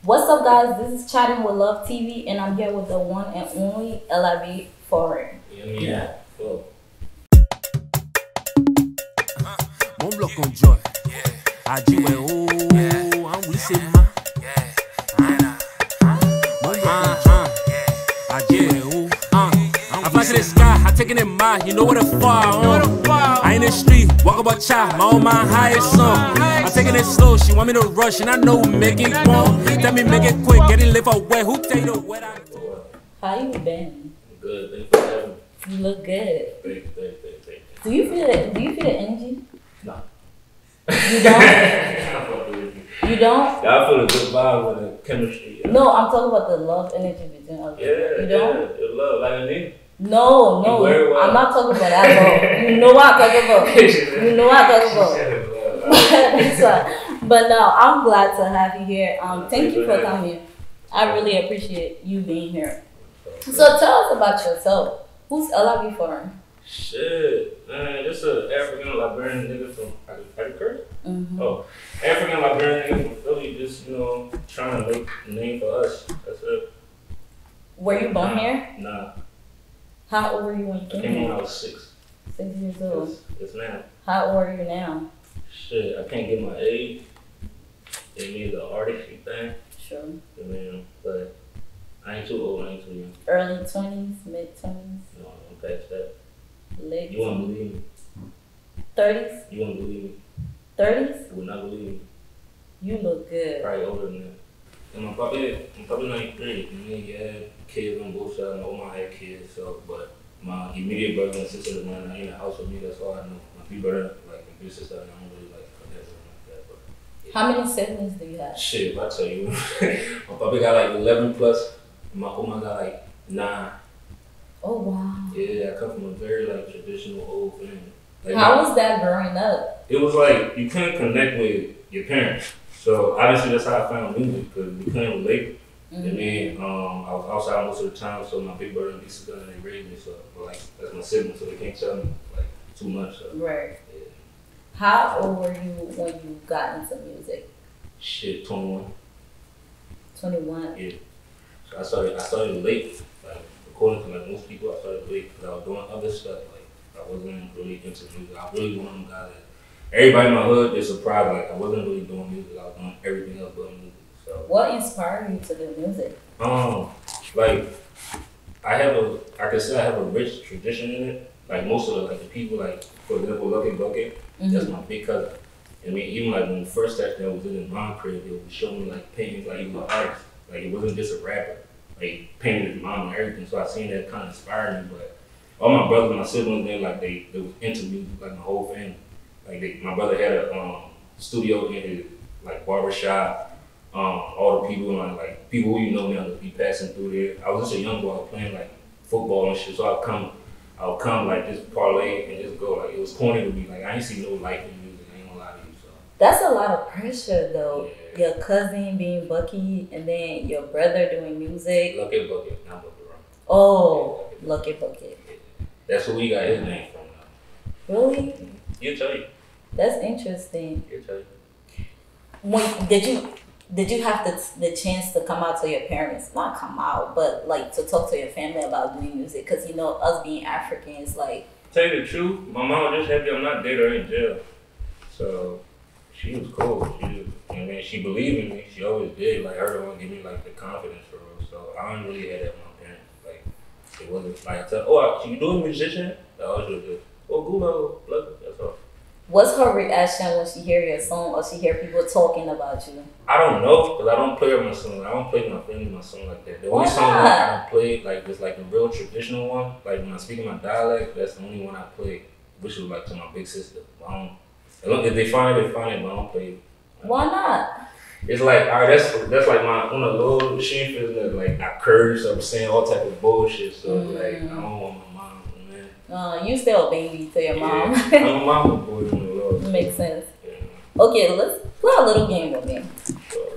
What's up, guys? This is Chatting with Love TV, and I'm here with the one and only LIB Foreign. Yeah. Cool. Mon bloc en joy. A dit ouais oh, oui c'est ma. Mon bloc en joy. A dit ouais oh, I fly to the sky, I take it in mind, you know what the far. I ain't in the street, walk about child, my own mind highest song. I'm taking it slow, she want me to rush, and I know make it wrong. Tell me make it quick, get it live away. Who tell you what I do? How you been? Good. Thanks for having me. You look good. Thank you. Do you feel it? Do you feel the energy? No. You don't? You don't? I feel a good vibe with the chemistry. Yeah. No, I'm talking about the love energy between us. Yeah. You don't? Yeah. Love like a nigga. No, Well. I'm not talking about that at all. You know what I'm talking about. You know what I'm talking about. That's why. But no, I'm glad to have you here. Thank you for coming. I really appreciate you being here. So tell us about yourself. Who's LIB Foreign? Shit, man, this an African Liberian nigga from Curry. Oh, African Liberian nigga from Philly, just trying to make a name for us. That's it. Were you born here? Nah. How old were you when you came I came here? when I was 6. 6 years old. It's now. How old are you now? Shit, I can't get my age. It needs the artistry thing. Sure. But I ain't too old, I ain't too young. Early 20s, mid 20s, No, I'm past that. late You won't believe me. 30s, You won't believe me. 30s. You would not believe me. You look good. Probably older than that. And I'm probably 93. And then you had kids on both sides. My mom had kids, so but my immediate brother and sister is not in the house with me. That's all I know. My big brother, like my big sister, I don't really like connect with them like that. But yeah. How many siblings do you have? Shit, if I tell you, my papa got like 11 plus. And my oma got like 9. Oh wow. Yeah, I come from a very like traditional old family. Like, How was that growing up? it was like you couldn't connect with your parents. So obviously that's how I found music because we couldn't relate. And then I was outside most of the time, so my big brother and big sister they raised me. So like that's my sibling, so they can't tell me like too much. So, Right. yeah. How old were you when you got into music? Shit, 21. 21. Yeah. So I started late. Like according to like most people, I started late because I was doing other stuff. Like I wasn't really into music. I really one of them guys that everybody in my hood is surprised. Like I wasn't really doing music. I was doing everything else but music. So What inspired you to do music? like I can say I have a rich tradition in it. Like most of the people, like for example, Lucky Bucket, that's my big cousin. I mean, even like when we first started, I was in his mom crib, they would show me like paintings, like he was an artist. Like it wasn't just a rapper. Like he painted his mom and everything. So I seen that kind of inspired me. But all my brothers and my siblings, they was into music, like my whole family. Like my brother had a studio in his like barber shop. All the people like people who now that be passing through there. I was just a young boy playing like football and shit. So I would come like just parlay and just go. Like it was corny to me. Like I ain't see no life in music. I ain't gonna lie to you. So That's a lot of pressure though. Yeah. Your cousin being Bucky and then your brother doing music. Lucky Bucket, not Bucket Run. Oh, Lucky Bucket. That's where we got his name from now. Really? He'll tell you. That's interesting. He'll tell you. When did you have the chance to come out to your parents? Not come out, but like to talk to your family about doing music? Because us being Africans, like. Tell you the truth, my mom was just happy I'm not dead or in jail. So she was cool. She believed in me. She always did. Like her to give me like the confidence for real. So I don't really have that with my parents. Like it wasn't like I tell, you doing musician? I always was just, Google, look, that's all. What's her reaction when she hear your song or she hear people talking about you? I don't know, because I don't play with my song. I don't play with my family my song like that. The only song that I don't play, like, is like the real traditional one. Like, when I speak in my dialect, that's the only one I play, which was like to my big sister. If they find it, but I don't play it. Why not? It's like, all right, that's like my, on a low, she ain't feeling that, like, I curse, I'm saying all type of bullshit, so, like, I don't want my mom, man. You still a baby to your mom. Yeah, I'm a mama boy in the Lord. Makes sense. Yeah. Okay, let's play a little game with me. So,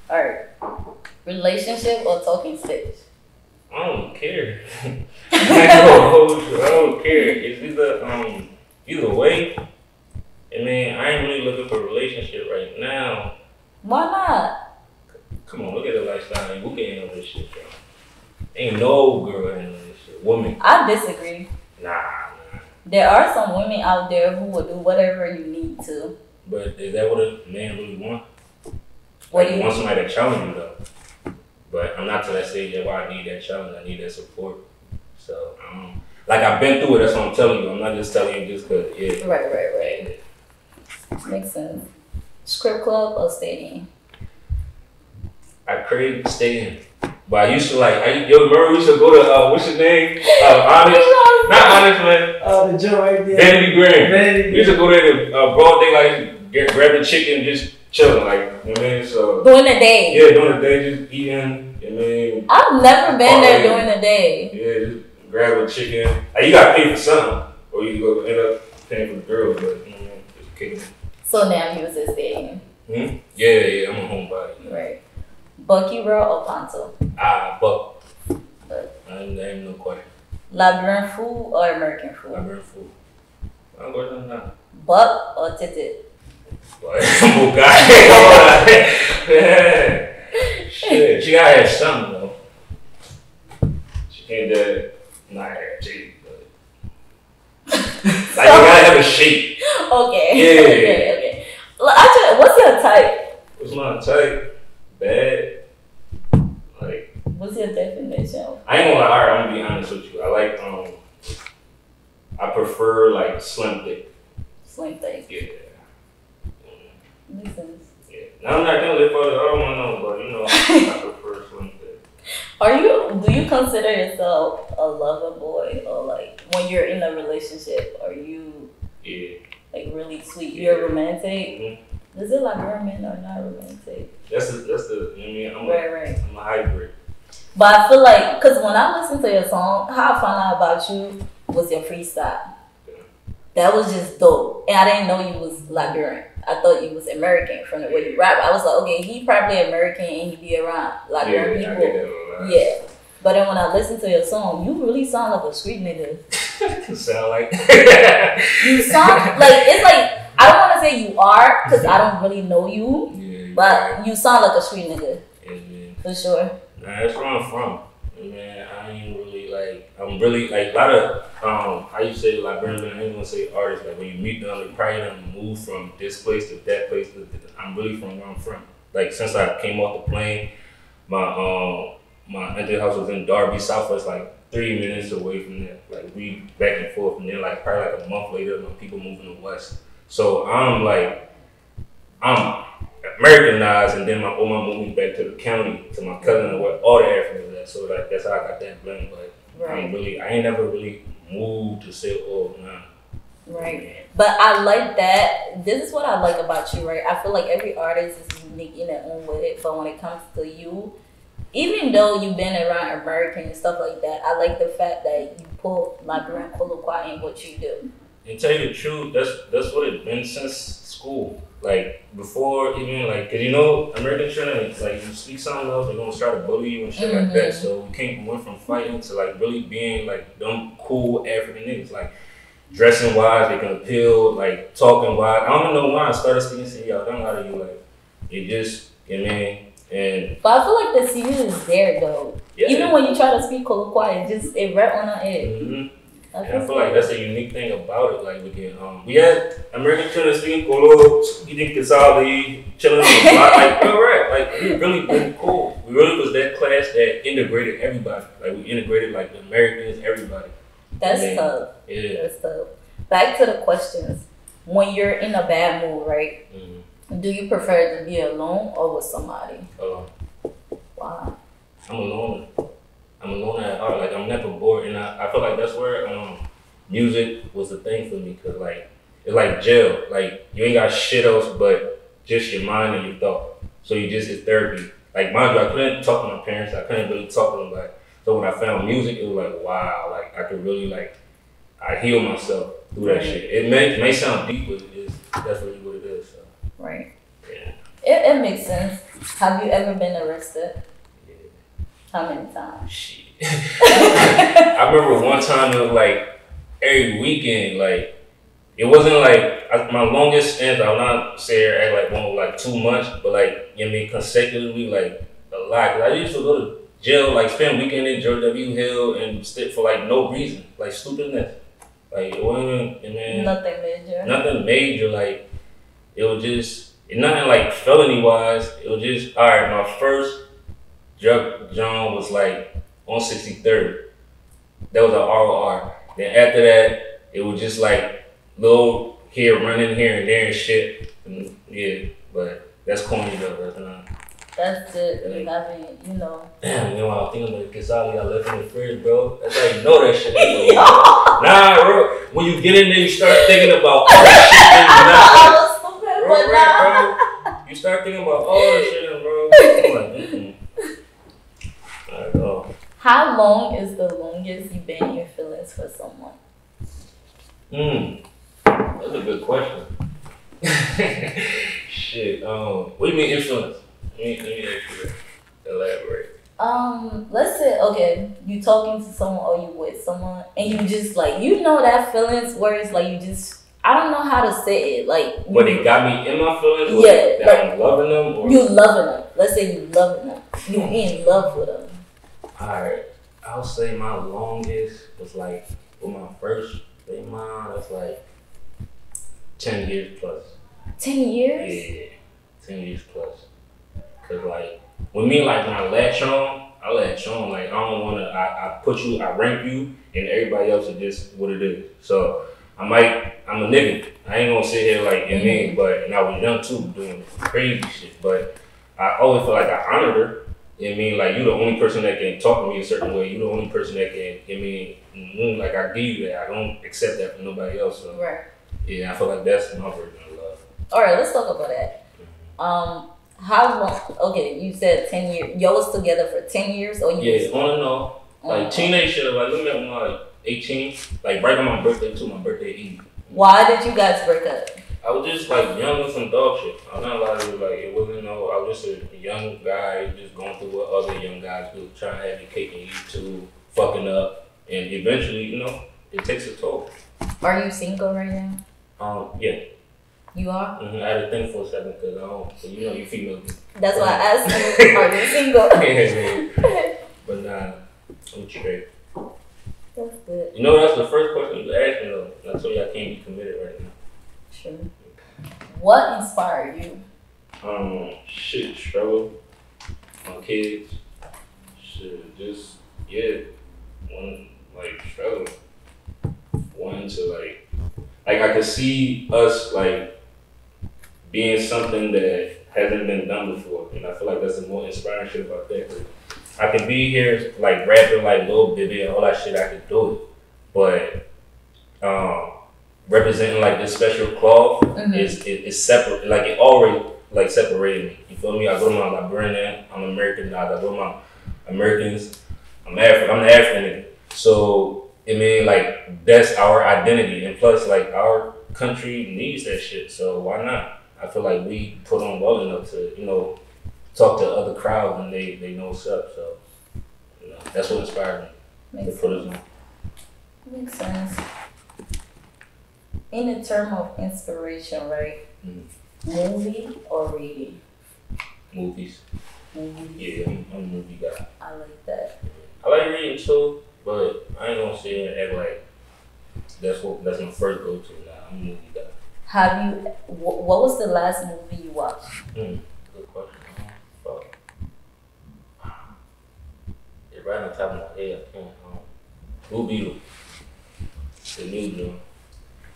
Alright. Relationship or talking stage? I don't care. I don't care. It's either way. I mean, I ain't really looking for a relationship right now. Why not? come on, look at the lifestyle. Who can handle this shit, bro? Ain't no girl handling this shit. Woman. I disagree. Nah. There are some women out there who will do whatever you need to. But is that what a man really wants? What Like, do you want somebody to challenge you though. But I'm not to that stage yet where I need that challenge. I need that support. So, like I've been through it. That's what I'm telling you. I'm not just telling you just because, yeah. Right. Makes sense. Strip club or stadium? I crave stadium. But I used to remember we used to go to, what's his name? Honest? Not Honest, man. Oh, the joint right there. Vanity Grand. We used to go there to broad daylight, grab the chicken, just chilling, like, you know what I mean? So, during the day? Yeah, during the day, just eating, you know what I mean? I've never been there during the day. Yeah, just grab a chicken. Like, you gotta pay for something, or you go end up paying for the girls, but, you know what I mean? Just kicking it. So now you was at stadium? Yeah, I'm a homebody. You know? Right. Bucky Roll or Ponto? Buck. There ain't no question. Liberian food or American food? Liberian food. I'm going to that. Buck or Titit? Shit, she gotta have something though. She can't do not have titties, but like you gotta have a shape. Okay. Yeah. Okay. What's your type? What's my type? Bad. Like. What's your definition? I ain't gonna lie. Alright, I'm gonna be honest with you. I like I prefer like slim thick. Slim thick. Yeah. Makes sense. Yeah. Now I'm not gonna live for it. I don't wanna know, but you know, I prefer slim thick. Do you consider yourself a lover boy, or like when you're in a relationship, are you like really sweet? You're romantic. Is it like men are not romantic? That's the you know what I mean? I'm a hybrid. But I feel like, cause when I listened to your song, how I found out about you was your freestyle. That was just dope, and I didn't know you was Liberian. I thought you was American from the way you rap. I was like, okay, he probably American and he be around Liberian people. Yeah. But then when I listened to your song, you really sound like a street nigga. Sound like you sound like, it's like, I don't want to say you are, because I don't really know you, but you sound like a street nigga. Yeah. For sure. Nah, that's where I'm from. Man, I ain't really like, I'm really like, a lot of, I used to say Liberian, I ain't gonna say artists, like when you meet them, they probably done move from this place to that place. I'm really from where I'm from. Like since I came off the plane, my auntie house was in Darby, Southwest, like 3 minutes away from there. Like we back and forth, and then like probably like a month later, my people moving to West. So I'm Americanized, and then my oma moved me back to the county to my cousin and where all the Africans at. So like that's how I got that blend. But I ain't never really moved to say, oh nah. Right. But I like that. This is what I like about you, right? I feel like every artist is unique in their own way. But when it comes to you, even though you've been around American and stuff like that, I like the fact that you pull Liberian Kolokwa in what you do. And tell you the truth, that's what it's been since school. Like before even like, cause you know American training, like you speak something else, they're gonna start to bully you and shit like that. So we went from fighting to like really being like them cool African niggas. Like dressing wise, they can appeal, like talking wise. I don't know why I started speaking to y'all. I don't know how to you like it just, you know what I mean? And but I feel like the season is there though. Yeah. Even when you try to speak Kolokwa, it right on our head. I feel like that's a unique thing about it. Like we had American children speaking Kolo, eating Kasali, chilling on the block. Like we were like we really been cool. We really was that class that integrated everybody. Like we integrated like the Americans, everybody. That's tough. Yeah. That's tough. Back to the questions. When you're in a bad mood, right? Do you prefer to be alone or with somebody? Alone. Why? I'm alone. I'm alone at heart. Like I'm never bored, and I feel like that's where music was the thing for me. Cause like it's like jail. Like you ain't got shit else but just your mind and your thought. So it's therapy. Like mind you, I couldn't talk to my parents. I couldn't really talk to them. Like so when I found music, it was like wow. Like I could really I heal myself through that shit. It may sound deep, but that's really what it is. So. Right. Yeah. It makes sense. Have you ever been arrested? How many times? Shit. I remember one time it was like every weekend, like it wasn't like my longest stint. I'll not say I had like one like 2 months, but like you know what I mean consecutively like lot. 'Cause I used to go to jail, like spend weekend in George W. Hill and sit for like no reason, like stupidness. Like it wasn't, and then Nothing major. nothing major. Like it was just nothing like felony wise. It was just all right. My first drug John was like on 63rd. That was an ROR. Then after that, it was just like little here running here and there and shit. And yeah, but that's corny though. That's not. That's it. I mean, you know. Damn, you know what I was thinking about Casali I left in the fridge, bro. That's how you know that shit ain't going on. Nah, bro. When you get in there, you start thinking about all that shit that you not. Bro, bro. You start thinking about all that shit, bro. I'm like, I don't know. How long is the longest you've been in your feelings for someone? That's a good question. Shit. What do you mean influence? Let me actually elaborate. Let's say, okay, you talking to someone or you with someone and you just like, you know that feelings where it's like you just, I don't know how to say it. Like, what, they got me in my feelings? Yeah. That I'm loving them? Or? You loving them. Let's say you loving them. You in love with them. Alright. I'll say my longest was like, with my first baby mom, that's like 10 years plus. 10 years? Yeah, 10 years plus. Cause like, with me, like when I latch on, like I don't wanna, I put you, I rank you, and everybody else is just what it is. So I'm a nigga. I ain't gonna sit here like, you mean, but, and I was young too, doing crazy shit, but I always feel like I honored her. You know what I mean? Like, you the only person that can talk to me a certain way. You the only person that can, you know what I mean? Like, I give you that. I don't accept that from nobody else. So, right. Yeah, I feel like that's my version of love. All right, let's talk about that. How long? Okay, you said 10 years. Y'all was together for 10 years? Or you on and off. Like, teenage shit. Like, we met when I was like 18. Like, right on my birthday, too. My birthday Eve. Why did you guys break up? I was just like young and some dog shit. I'm not lying to you, like it wasn't no, I was just a young guy just going through what other young guys do, trying to have your cake and eat too, fucking up, and eventually, you know, it takes a toll. Are you single right now? Yeah. You are? I had to think for a second because I don't, you know, you female. That's why I asked you, are you single? Yeah. But nah, I'm straight. That's good. You know, that's the first question you asked me though. I told you I can't be committed right now. Sure. What inspired you? Shit, struggle. My kids. Shit, just, yeah. One, like, struggle. One to, like I could see us, like, being something that hasn't been done before. And I feel like that's the more inspiring shit about that. I could be here, like, rapping like Lil Baby and all that shit, I could do it. But, representing like this special cloth is separate. Like it already like separated me. You feel me? I go to my Liberian, I'm American now. I go to my Americans. I'm the African nigga. So I mean like that's our identity, and plus like our country needs that shit. So why not? I feel like we put on well enough to talk to other crowds and they know what's up. So that's what inspired me. Makes sense. Makes sense. In the term of inspiration, right? Movie or reading? Movies. Yeah, I'm a movie guy. I like that. I like reading too, but I ain't gonna sit here and act like that's my first go-to. Nah, I'm a movie guy. Have you? What was the last movie you watched? Good question. Fuck. It's right on top of my head. I can't. Blue Beetle. The new one.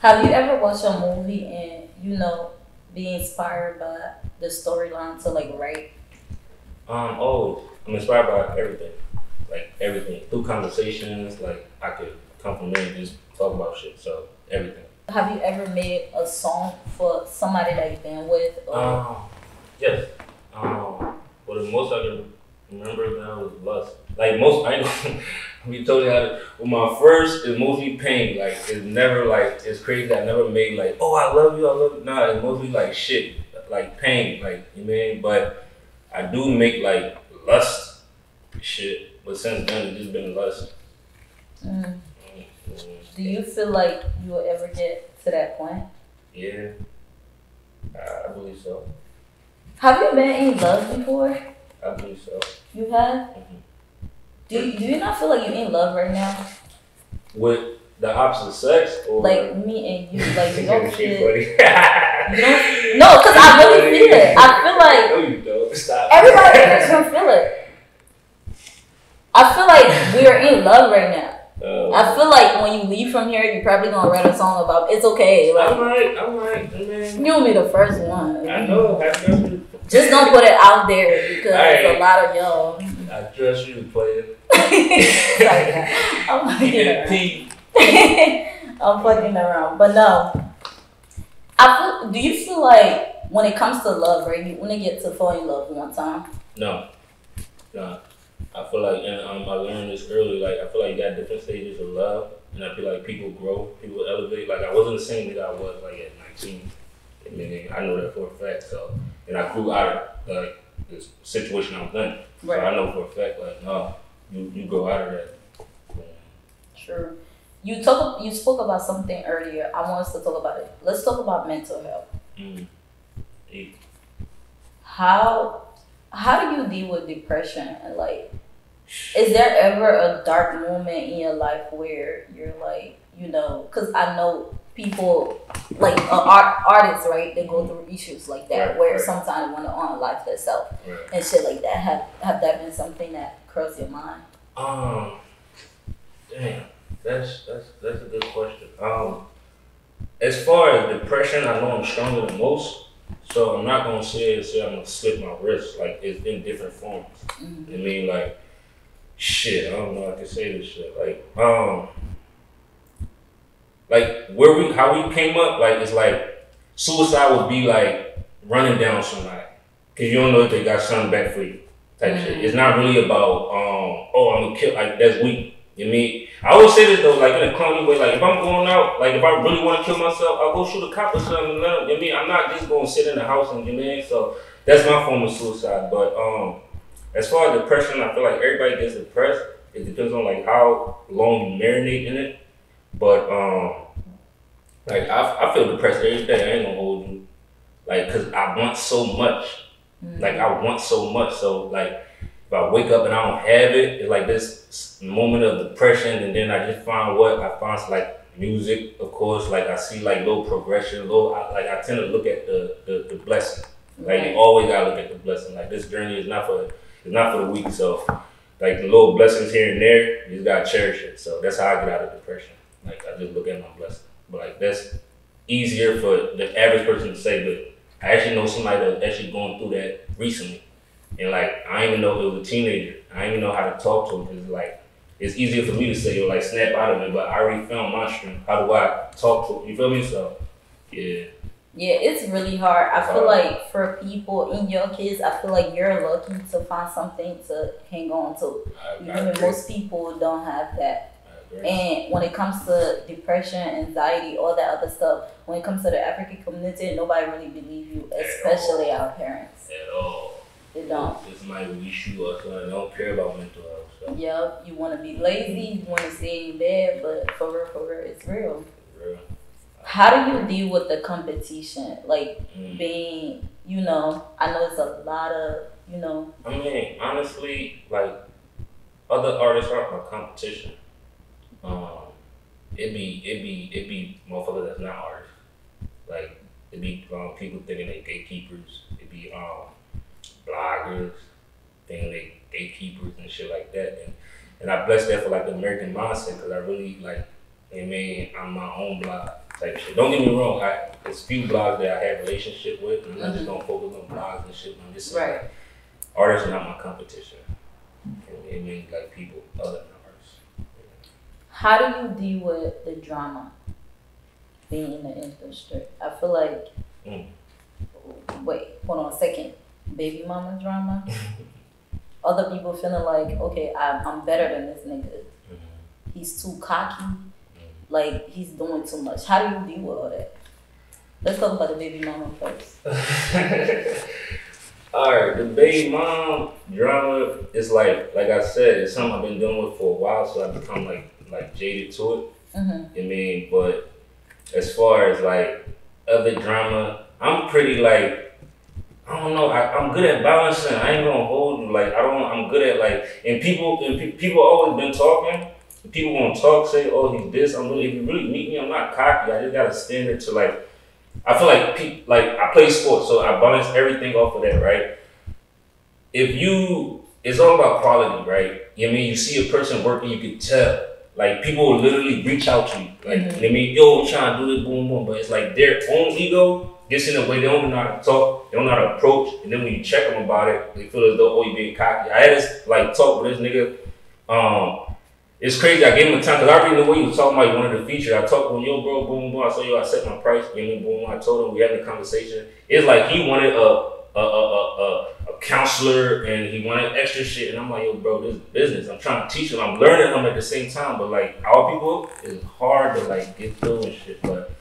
Have you ever watched a movie and be inspired by the storyline to like write? Always. I'm inspired by everything. Like everything. Through conversations, like I could come from there and just talk about shit. So everything. Have you ever made a song for somebody that you've been with? Or? Yes. Well, the most I can remember now was Lust. Like most, I ain't we told you how to, with my first, it's mostly pain. Like it's never like, it's crazy. I never made like, oh, I love you. Nah, it's mostly like shit, like pain, like, you mean? But I do make like lust shit. But since then, it's just been lust. Do you feel like you will ever get to that point? Yeah, I believe so. Have you been in love before? I believe so. You have? Do you not feel like you're in love right now? With the opposite sex? Or like me and you, like you don't feel it. No, because I really feel it. I feel like no, you don't. Stop. Everybody else gonna feel it. I feel like we are in love right now. I feel like when you leave from here, you're probably gonna write a song about it's okay. Like, I'm right, man. You'll be the first one. I know. Just don't put it out there because there's a lot of y'all. I trust you to play it. I'm fucking around, but no. Do you feel like when it comes to love, right? You want to get to fall in love one time? No. I feel like, and I learned this early. Like I feel like you got different stages of love, and I feel like people grow, people elevate. Like I wasn't the same that I was like at 19. I mean, I know that for a fact. So, and I grew out of like this situation I was in. Right. So I know for a fact, like no, you grow out of that. Sure. You spoke about something earlier. I want us to talk about it. Let's talk about mental health. Yeah. How do you deal with depression? And like, is there ever a dark moment in your life where you're like, because I know people like artists, right? They go through issues like that where sometimes they want to unalive themselves and shit like that. Have that been something that crossed your mind? Damn, that's a good question. As far as depression, I know I'm stronger than most. So I'm not gonna say I'm gonna slip my wrist. Like it's in different forms. I mean, like shit. I don't know how I can say this shit. Like how we came up. Like it's like suicide would be like running down somebody because you don't know if they got something back for you. Type shit. It's not really about I'm gonna kill. Like that's weak. You mean? I always say this though, like in a clowny way. Like if I'm going out, like if I really want to kill myself, I'll go shoot a cop or something. And let him, you mean? I'm not just going to sit in the house and so that's my form of suicide. But as far as depression, I feel like everybody gets depressed. It depends on like how long you marinate in it. But like I feel depressed every day. I ain't gonna hold you. Like cause I want so much. Like I want so much. So like. If I wake up and I don't have it, it's like this moment of depression, and then I just find like music, of course. Like I see like little progression, I tend to look at the blessing. Like you always gotta look at the blessing. Like this journey is not for the weak. So like the little blessings here and there, you just gotta cherish it. So that's how I get out of depression. Like I just look at my blessing. But like that's easier for the average person to say, but I actually know somebody that's actually going through that recently. And like, I didn't even know it was a teenager. I didn't even know how to talk to him because like, it's easier for me to say, like snap out of it, but I already found my strength. How do I talk to him? You feel me? So, yeah. Yeah, it's really hard. I feel like for people in your case, I feel like you're lucky to find something to hang on to. Even most people don't have that. And when it comes to depression, anxiety, all that other stuff, when it comes to the African community, nobody really believes you, especially our parents. At all. They don't. This might wish you or something. They don't care about mental health. So. Yep, you want to be lazy, you want to stay in bed, but for real, it's real. How do you deal with the competition? Like being, I know it's a lot of, I mean, honestly, like other artists aren't my competition. It be motherfuckers that's not artists. Like it be people thinking they gatekeepers. It be bloggers, thinking they gatekeepers and shit like that. And I bless that for like the American mindset because I really like, I'm my own blog type shit. Don't get me wrong, there's few blogs that I have a relationship with, and I'm just gonna focus on blogs and shit. I'm just saying, like, artists are not my competition. It means like people other than artists. How do you deal with the drama being in the industry? I feel like, wait, hold on a second. Baby mama drama. Other people feeling like, okay, I'm better than this nigga. He's too cocky. Like, he's doing too much. How do you deal with all that? Let's talk about the baby mama first. Alright, the baby mom drama is like I said, it's something I've been dealing with for a while, so I've become like jaded to it. But as far as like other drama, I'm pretty like, I don't know. I'm good at balancing. I ain't gonna hold you. Like I'm good at like. And people always been talking. People gonna talk, say, "Oh, he's this." If you really meet me, I'm not cocky. I just got a standard to like. I feel like I play sports, so I balance everything off of that, right? It's all about quality, right? You know what I mean? You see a person working, you can tell. Like, people will literally reach out to you. Like, you know what I mean? Yo, I'm trying to do this, boom, boom. But it's like their own ego gets in the way. They don't even know how to talk. They don't know how to approach. And then when you check them about it, they feel as though, oh, you being cocky. I had this, like, talk with this nigga. It's crazy. I gave him a time, because I already knew what he was talking about. He wanted to feature. I talked with him, yo, bro, boom, boom. I saw you, I set my price. You know, boom, boom. I told him, we had a conversation. It's like he wanted a counselor and he wanted extra shit. And I'm like, yo, bro, this is business. I'm trying to teach him. I'm learning him at the same time. But like, our people, it's hard to like get through and shit. But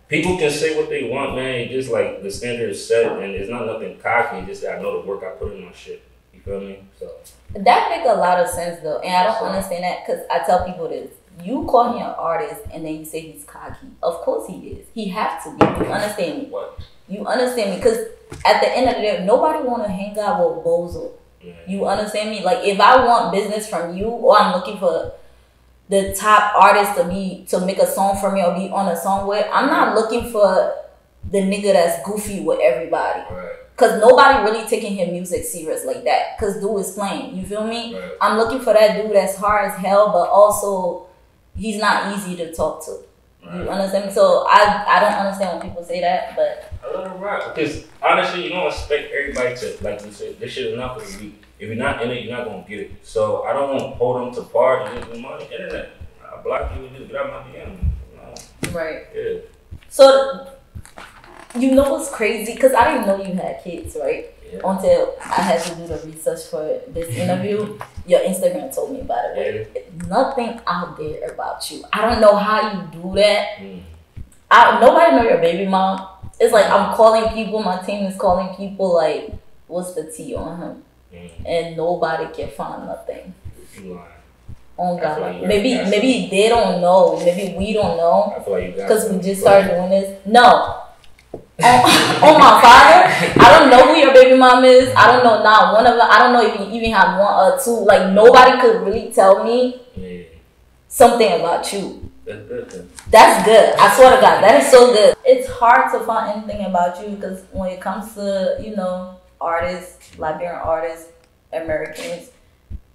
people can say what they want, man. It's just like the standard is set and it's not nothing cocky. It's just that I know the work I put in my shit. You feel me? So. That make a lot of sense though, and I don't understand that because I tell people this: you call him an artist, and then you say he's cocky. Of course he is. He have to be. You understand me? What? You understand me? Because at the end of the day, nobody want to hang out with Bozo. You understand me? Like if I want business from you, or I'm looking for the top artist to make a song for me or be on a song with, I'm not looking for the nigga that's goofy with everybody. Right. Cause nobody really taking his music serious like that. Cause dude is playing. You feel me? Right. I'm looking for that dude that's hard as hell, but also he's not easy to talk to. Right. You understand me? So I don't understand when people say that, but I let him rock. Because honestly, you don't expect everybody to, like you said, this shit is not for the week. If you're not in it, you're not gonna get it. So I don't want to hold them to par and just on the internet. I block you and just get out my DM. Right. Yeah. So you know what's crazy? Because I didn't know you had kids, right? Yeah. Until I had to do the research for this interview. Your Instagram told me, by the way. Yeah. Nothing out there about you. I don't know how you do that. Nobody know your baby mom. It's like I'm calling people, my team is calling people like, what's the tea on him? And nobody can find nothing. Oh God, like maybe they don't know. Maybe we don't know. Because we just started doing this. No. On my father, I don't know who your baby mom is. I don't know not one of them. I don't know if you even have one or two. Like nobody could really tell me something about you. That's good. That's good. I swear to God, that is so good. It's hard to find anything about you because when it comes to artists, Liberian artists, Americans,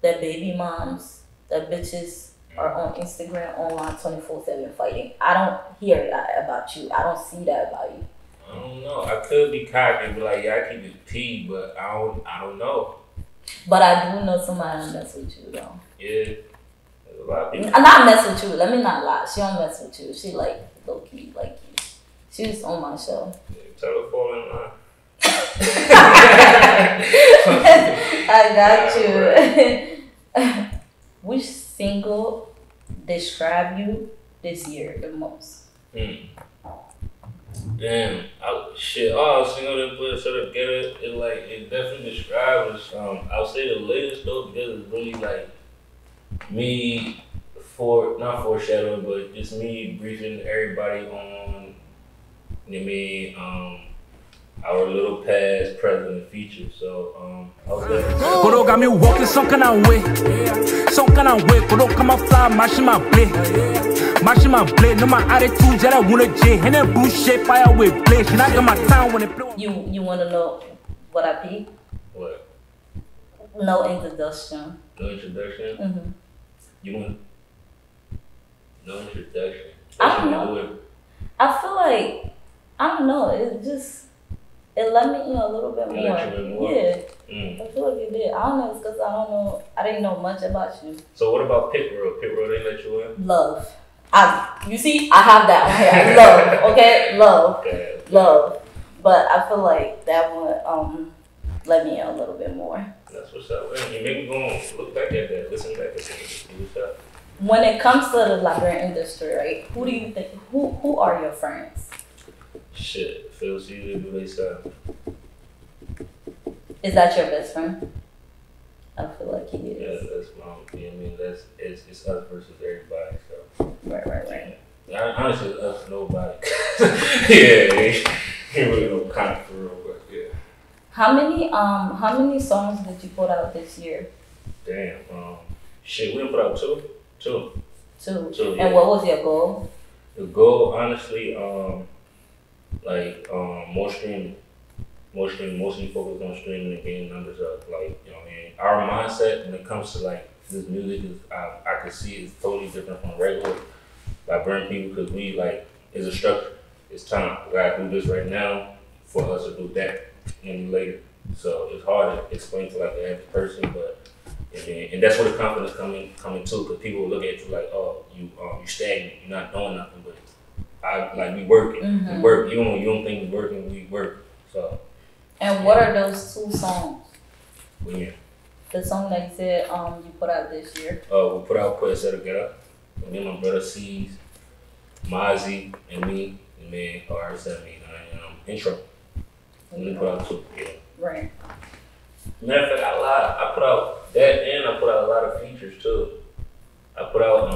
their baby moms, their bitches are on Instagram online 24/7 fighting. I don't hear that about you. I don't see that about you. I don't know. I could be cocky and be like, yeah, I keep it P, but I don't know. But I do know somebody that mess with you though. Yeah. There's a lot of people. I'm not mess with you. Let me not lie. She don't mess with you. She like low key like you. She's on my show. Yeah, tell her fall in line. I got you. Which single describe you this year the most? Damn, all single that put it together, it definitely describes. I'll say the latest though because it's really like me not foreshadowing, but just me briefing everybody on our little past, present, and future. So I was there. Koro got me walking some kind of way. Koro come and fly, mashing my blade. No my attitude, that I wanna J. And that bullshit fire with blade. She not got my time when it blow. You wanna know what I peep? What? No introduction. No introduction? You want no introduction? I don't know. I feel like I don't know. It let me in a little bit more. Yeah. I feel like it did. I don't know. It's because I didn't know much about you. So what about Pitbull? Pitbull, they let you in? Love. You see, I have that on here. Love. Okay? Love. Okay. Love. But I feel like that one let me in a little bit more. That's what's up. You make me go look back at that, listen back at that, see what's up. When it comes to the Liberian industry, right? Who do you think? Who are your friends? Shit, Phil Caesar, do they stuff. Is that your best friend? I feel like he is. Yeah, that's my. I mean, it's us versus everybody. So. Right. Yeah, honestly, it's us nobody. Yeah, he really no kind for real, but yeah. How many songs did you put out this year? Damn. Shit, we done put out two. Two. Yeah. And what was your goal? The goal, honestly, more streaming. Mostly focused on streaming and getting numbers up. Like, you know what I mean? Our mindset when it comes to like this music is, I can see it's totally different from regular like burn people because we like, it's a structure. It's time. We gotta do this right now for us to do that and later. So it's hard to explain to like the average person, but and that's where the confidence coming too, because people will look at you like, oh, you stagnant, you're not doing nothing, but we working. We work. Even when you don't think we working, we work. So. And what are those two songs? Yeah. The song that you said you put out this year. We put out Puede Ser Together. And then my brother C's, Mozzie, and me, and then intro. And we put out two. Yeah. Right. Matter of fact, I put out that and I put out a lot of features too. I put out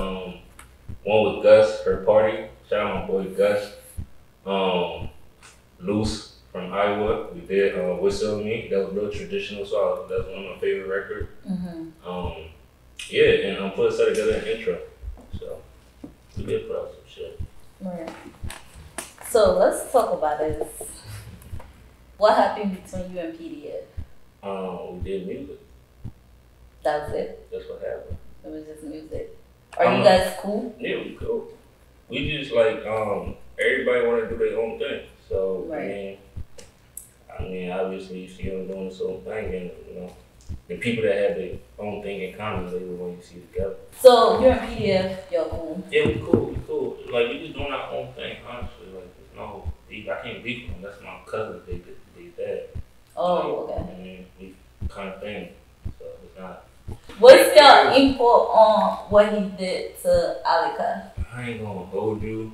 one with Gus, Her Party. Shout out my boy Gus. Loose from Iowa. We did Whistle Me. That was real traditional, so that's one of my favorite records. Yeah, and Puede Ser Together an intro. So we did put out some shit. Right. So let's talk about this. What happened between you and PDF? We did music. That was it? That's what happened. It was just music. Are you guys cool? Yeah, we cool. We just like everybody want to do their own thing. So right. I mean, obviously you see them doing this own thing, and you know, the people that have their own thing in common, they the one you see together. So you and PDF, y'all cool? Yeah, we cool. Like we just doing our own thing, honestly. Like there's no beef. I can't beef with them. That's my cousin. They dad. Oh, like, okay. I mean, we kind of thing. So it's not. What's your input on what he did to Alika? I ain't gonna hold you.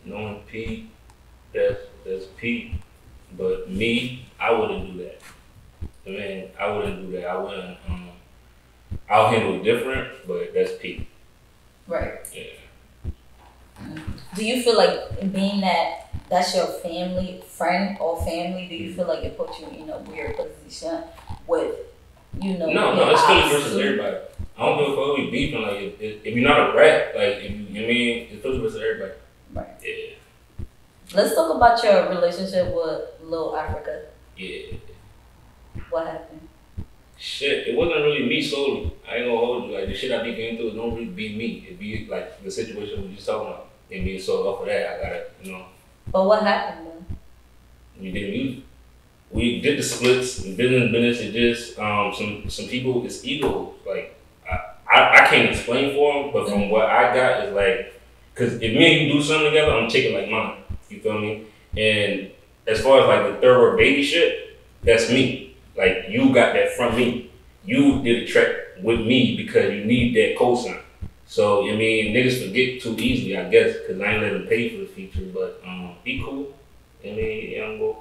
Knowing Pete, that's Pete. But me, I wouldn't do that. Man, I wouldn't do that. I wouldn't. I'll handle it different, but that's Pete. Right. Yeah. Do you feel like being that's your friend or family, do you feel like it puts you in a weird position with, you know? No, it's Philly versus everybody. I don't give a fuck if we beefing. Like, if you're not a rat, like, if you mean, it's Philly versus everybody. Right. Yeah. Let's talk about your relationship with Lil Africa. Yeah. What happened? Shit, it wasn't really me solely. I ain't gonna hold you. Like, the shit I be getting through, it don't really be me. It be like the situation we just talking about. And being so off of that, I gotta, you know. But what happened then? We did music. We did the splits. Business. It just some people. It's ego. Like I can't explain for them, but from what I got is like, cause if me and you do something together, I'm taking like mine. You feel me? And as far as like the third world baby shit, that's me. Like you got that from me. You did a track with me because you need that cosign. So I mean, niggas forget too easily, I guess, cause I ain't let them pay for the feature. But be cool. I mean, young boy.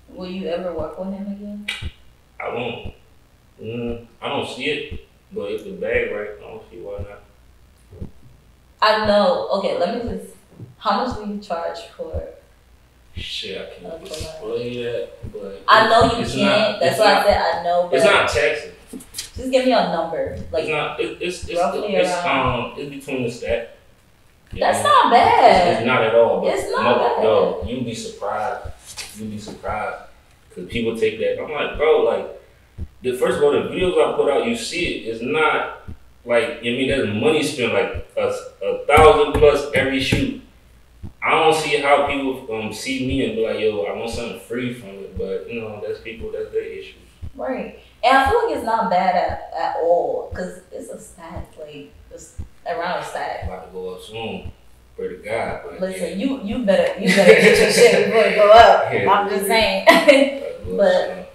Will you ever work with him again? I won't. I don't see it, but if the bag right, I don't see why not. I know. Okay, let me just. How much do you charge for? Shit, I can't display that, but I know you can't. That's why I said I know. But it's not taxing. Just give me a number. Like it's between the stack. That's not bad. It's not at all. But it's not bad. Yo, you'd be surprised. Because people take that. I'm like, bro, like, first of all, the videos I put out, you see it. It's not like, I mean, there's money spent, like 1,000 plus every shoot. I don't see how people see me and be like, yo, I want something free from it. But, you know, that's their issues. Right. And I feel like it's not bad at all. Because it's a stack. Like, it's around a stack. About to go up soon. Pray to God. But listen, you better get your shit before you go up. Yeah, I'm just saying. But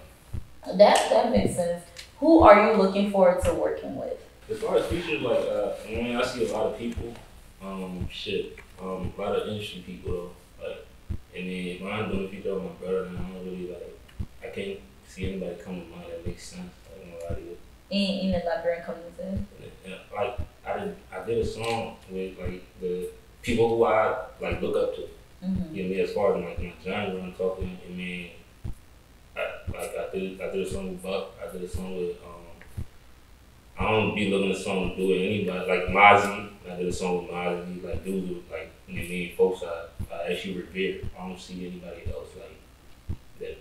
that makes sense. Who are you looking forward to working with? As far as features, like I mean, I see a lot of people. A lot of industry people though. Like, and then when I'm doing a feature with my brother, and I don't really I can't see anybody come to mind that makes sense. I don't know how to do it. In the Liberian community. Like I did a song with like the people who I like look up to. You know, as far as like my genre I'm talking, I mean, I did a song with Buck. I did a song with I don't be looking at song to do with anybody like Mozzie. I did a song with Mozzie. Like dudes like me folks I actually revere. I don't see anybody else like that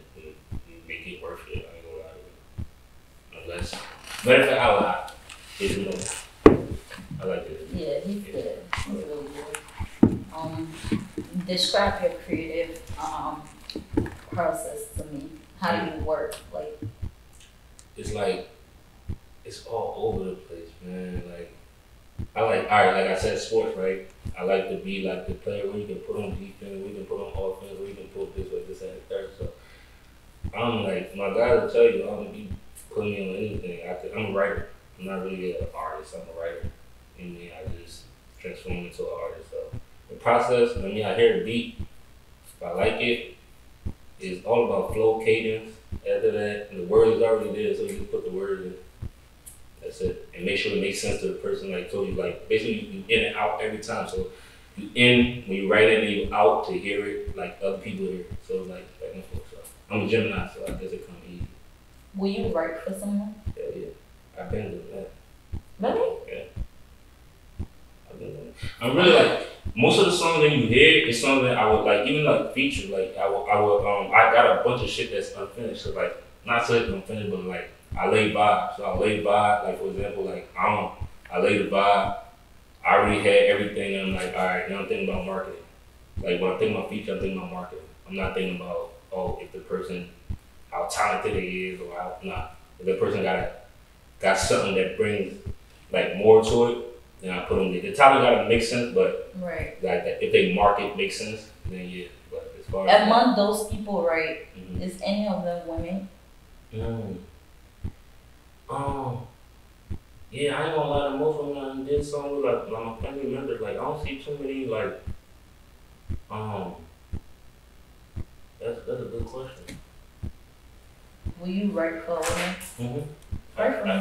make it worth it. I ain't gonna lie to you. Unless better for out loud. I like it. Yeah, he's good. He's really good. Describe your creative process to me. How do you work? Like, it's like it's all over the place, man. Like I like like I said, sports, right? I like to be like the player where you can put on defense, where you can put on offense, where you can put this, this, and the third. So I'm like my guy will tell you I don't be putting me on anything. I'm a writer. I'm not really an artist. I'm a writer. And then I just transform into an artist. So the process, I hear the beat. If I like it, it's all about flow, cadence. After that, the word is already there, so you just put the word in. That's it. And make sure it makes sense to the person. Like told you, like basically you in and out every time. So you in when you write it, and you out to hear it like other people hear it. So like back and forth. So I'm a Gemini, so I guess it comes easy. Will you write for someone? Yeah. I've been doing that. Really? Yeah. I've been doing that. I'm really like most of the songs that you hear is something that I would like even like feature. Like I got a bunch of shit that's unfinished. So like not so it's unfinished, but like I lay vibe. So I lay vibe, like for example, like I lay the vibe. I already had everything and I'm like, alright, now I'm thinking about marketing. Like when I think about feature, I'm thinking about marketing. I'm not thinking about if the person how talented they is or how not. If the person got something that brings like more to it, then I put them there. The topic gotta make sense, but right. Like that, if they market makes sense, then yeah. But as far as among those people, right, is any of them women? Yeah, I ain't gonna lie to most of them did something with like my family members. Like I don't see too many like that's a good question. Will you write for women? Write for me.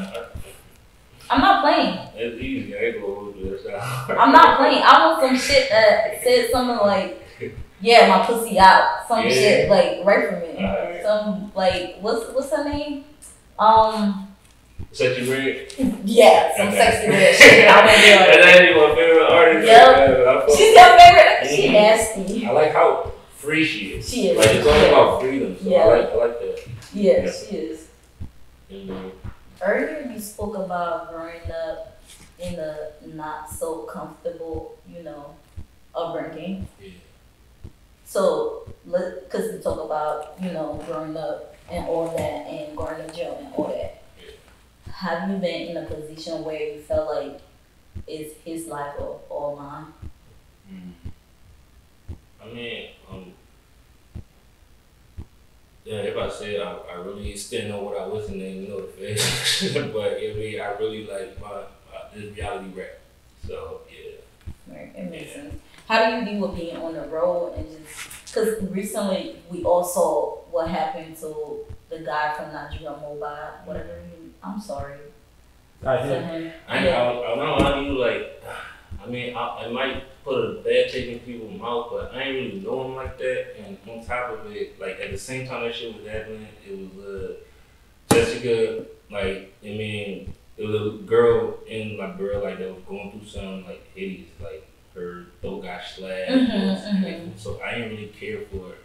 I'm not playing. It's easy. I ain't gonna do this. I'm not playing. I want some shit that said something like, yeah, my pussy out. Some shit like write for me. Right. Some like what's her name? Sexy Red? Yeah, some sexy red shit. I would do it. That ain't my favorite artist. Yep. She's your favorite? She nasty. I like how free she is. She is. Like it's all about freedom. So I like that. Yeah, she is. Mm-hmm. Earlier you spoke about growing up in a not so comfortable, upbringing. Yeah. So, because we talk about, growing up and all that and going to jail and all that. Yeah. Have you been in a position where you felt like it's his life or mine? I mean, yeah, if I said I really still know what I was and then the face, but I really like my this reality rap. So yeah. Right, it makes sense. How do you deal with being on the road and just because recently we all saw what happened to the guy from Nigeria Mobile, whatever. I'm sorry. I'm not lying to you. Like, I might put a bad taste in people's mouth, but I ain't really know him like that. And on top of it, like at the same time that shit was happening, it was Jessica. Like, it was a girl in Liberia like that was going through something like hideous, like her throat got slashed. So I didn't really care for it.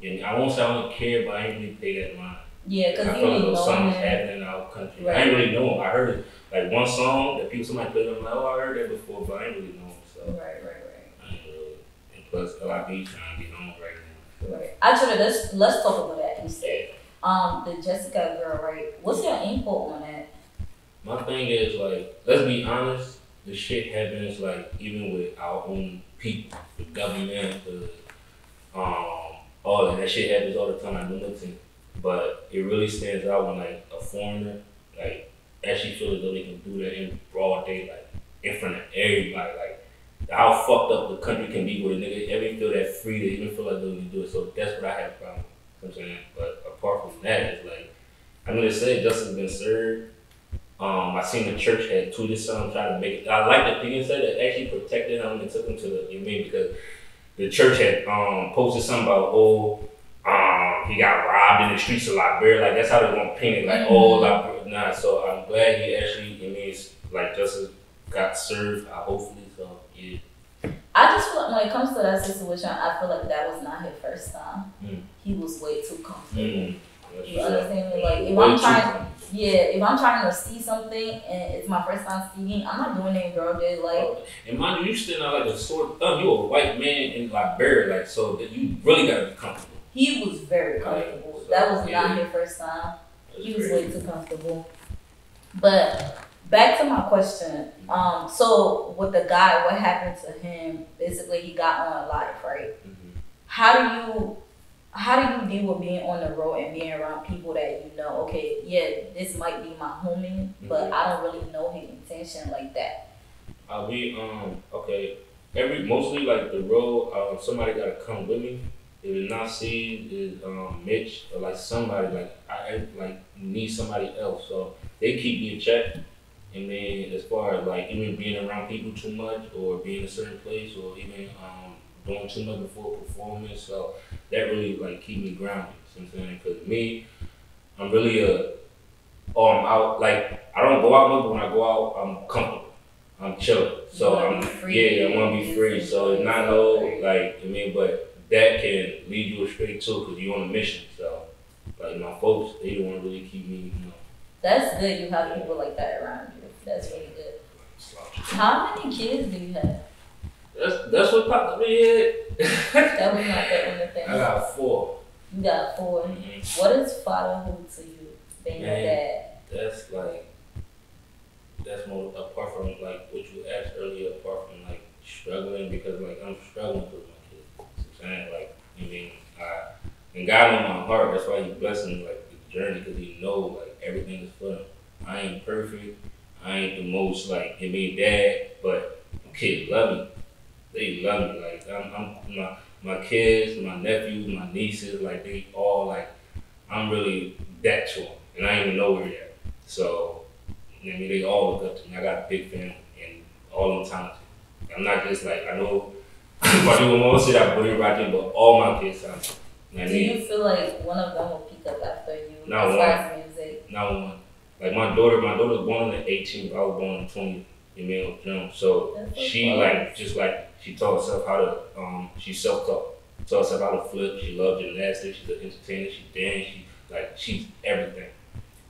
And I won't say I don't care, but I didn't really pay that mind. Yeah, because I felt like those songs happening in our country. Right. I didn't really know him. I heard it like one song that somebody played. I'm like, oh, I heard that before, but I didn't really know him. So right. I didn't really. And plus, LIB trying to get on right now. So. Right. Actually, let's talk about that instead. The Jessica girl, right? What's your input on that? My thing is like, let's be honest. The shit happens like even with our own people, the government, all that shit happens all the time. I do nothing. But it really stands out when like a foreigner like actually feel as though they can do that in broad daylight in front of everybody. Like how fucked up the country can be where a nigga ever feel that free to even feel like they can do it. So that's what I have a problem with. You know what I'm saying? But apart from that, it's like they say justice has been served. I seen the church had tweeted something trying to make it. I like the thing said that actually protected him and took him to the because the church had posted something about he got robbed in the streets of Liberia. Like that's how they're gonna paint it. Like Liberia. Nah, so I'm glad he actually, it means like justice got served. Hopefully, so yeah. I just feel like when it comes to that situation, I feel like that was not his first time. He was way too comfortable. You understand me? Like if I'm trying to see something and it's my first time seeing, I'm not doing it in broad day. Like, and mind you, still not like a sore thumb. You a white man in Liberia, like so that you really gotta be comfortable. He was very comfortable. Like, so, that was not his first time. He was way too comfortable. But back to my question. So with the guy, what happened to him? Basically, he got on live, right? How do you deal with being on the road and being around people that you know? Okay, yeah, this might be my homie, but I don't really know his intention like that. Mostly like the road. Somebody gotta come with me. If it's not Steve, is Mitch or like somebody like I like need somebody else. So they keep me in check. And then as far as like even being around people too much or being in a certain place or even doing too much before a performance, so that really like keep me grounded. You know what I'm saying? Because me, I'm really I'm out. Like I don't go out much, but when I go out, I'm comfortable. I'm chilling. So I want to be free. So it's not but that can lead you astray too, because you're on a mission. So like my folks, they don't want to really keep me, That's good. You have people like that around you. That's really good. How many kids do you have? That's what popped in my head. That was not the only thing. I got 4. You got 4. What is fatherhood to you? Being a dad. That's more apart from like what you asked earlier. Apart from like struggling, because like I'm struggling with my kids. You know what I'm saying? And God knows my heart. That's why He blessing like the journey, because He know like everything is for Him. I ain't perfect. I ain't the most like dad, but my kids love me. They love me. Like I'm my kids, my nephews, my nieces, like they all like I'm really that to them, and I ain't even know where yet. So they all look up to me. I got a big family, and all them talented. I'm not just like I know. I do want to say that bully right, but all my kids talented. Do you feel like one of them will pick up after you? Not one. Music? Not one. Like my daughter was born on the 18th. I was born on the 20th of June. So she she taught herself how to she self-taught. Taught herself how to flip. She loved gymnastics. She's an entertainer. She dance. She's everything.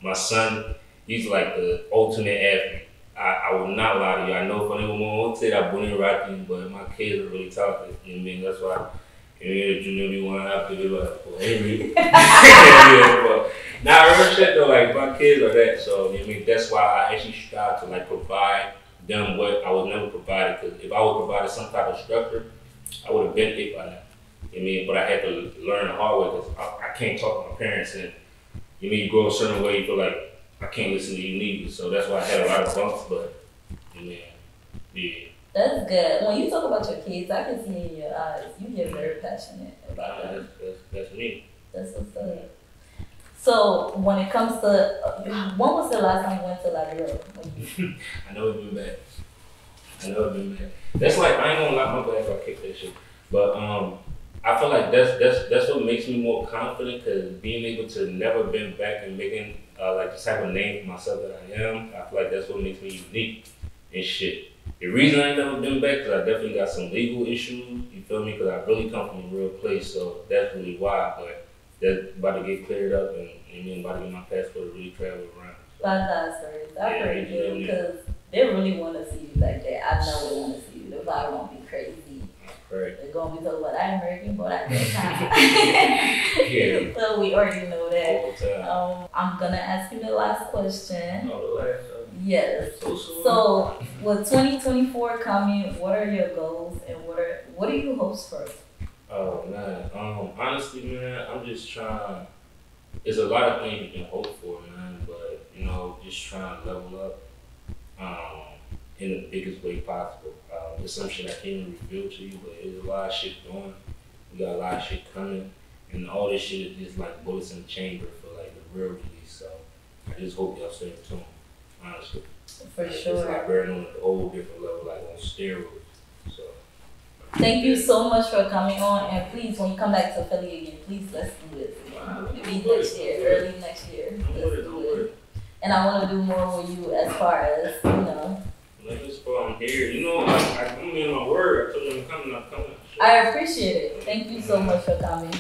My son, he's like the ultimate athlete. I will not lie to you. I know funny woman won't say that bullying rocking, but my kids are really talented. You know what I mean? That's why junior one after they like, but now real shit though, like my kids are that. So you know what I mean? That's why I actually strive to like provide them what I was never provided. Because if I would provide some type of structure, I would have been it by now. You know what I mean? But I had to learn the hard way, because I can't talk to my parents, and you grow a certain way, you feel like I can't listen to you neither. So that's why I had a lot of bumps, but yeah. That's good. When you talk about your kids, I can see in your eyes, you get very passionate about them. That's me. That's what's up. So when it comes to, when was the last time you went to Liberia? I know it's been bad. That's like, I ain't gonna lie, my bad if I kick that shit. But I feel like that's what makes me more confident, because being able to never been back and making like the type of name for myself that I am, I feel like that's what makes me unique and shit. The reason I ain't never been back, because I definitely got some legal issues, you feel me? Because I really come from a real place, so that's really why. But that's about to get cleared up, and about to get my passport to really travel around. That's pretty good, because they really want to see you like that. I know they want to see you. They're probably going to be crazy. Right. They're going to be talking about that American boy at that time. Yeah. So we already know that. All the time. I'm going to ask you the last question. Oh, the last? Yes. So with 2024 coming, what are your goals, and what do you hope for? Oh man, honestly, man, I'm just trying. There's a lot of things you can hope for, man, but just trying to level up in the biggest way possible. There's some shit I can't even reveal to you, but there's a lot of shit going. We got a lot of shit coming, and all this shit is just like bullets in the chamber for like the real release. So I just hope y'all stay tuned. Honestly. For sure. It's like burning on a whole different level, like on steroids. So. Thank you so much for coming on, and please, when you come back to Philly again, please let's do this. Maybe next year, early next year. Let's do it. And I want to do more with you as far as, you know. Let's go on here. You know, I'm in my word. I told you I'm coming. I appreciate it. Thank you so much for coming.